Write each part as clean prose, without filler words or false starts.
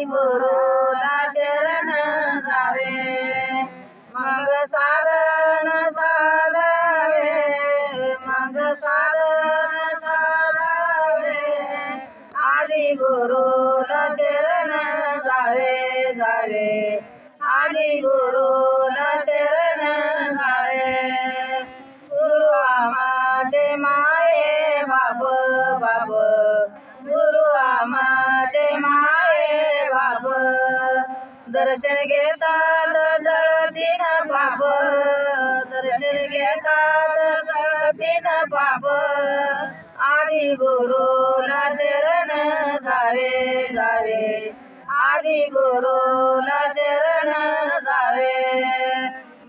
गुरुला शरण जावे मग साधन साधावे मग साधन साधावे आदि गुरुला शरण जावे जावे आदि गुरुला शरण जावे गुरु आमाचे माये बाप बाप गुरु आमाचे माये बाप दर्शन घेतात जळतीन पाप दर्शन घेतात जळतीन पाप आदि गुरुला शरण जावे जावे आदि गुरुला शरण जावे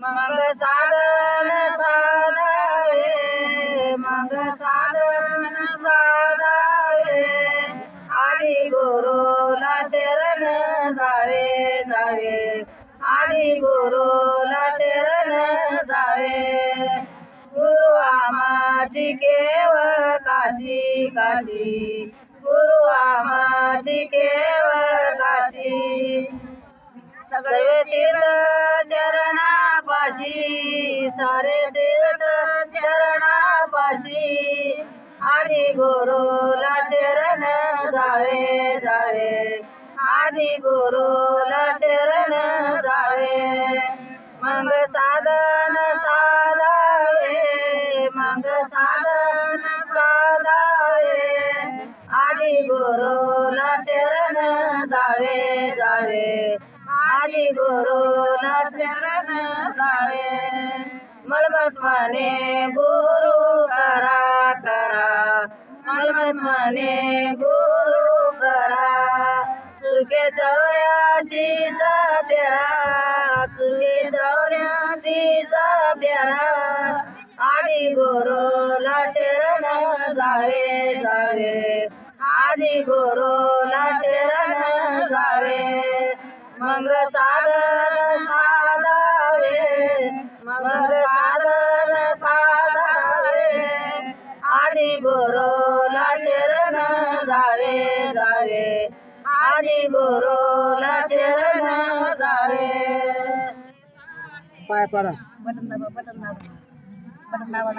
मग साधन साधावे मग साधन साधावे आदि गुरुला शरण जावे जावे आदि गुरुला शरण जावे गुरु आमाची केवळ काशी काशी गुरु आमाची केवळ काशी सगळे चित चरणापाशी सारे तीर्थ चरणापाशी आदि गुरुला शरण जावे जावे आदि गुरुला शरण जावे मग साधन साधावे मग साधन साधावे आदि गुरुला शरण जावे जावे आदि गुरुला शरण जावे मलमत म्हणे गुरु करा करा मलमत म्हणे गुरु करा चुके 84चा प्यारा चुके 84चा प्यारा आदि गुरुला शरण जावे जावे आदि गुरुला शरण जावे मग साधन साधावे मग साधन साधावे आदि गुरुला शरण जावे जावे आदि गुरुला शरण जावे पाय पडा बटन दाबा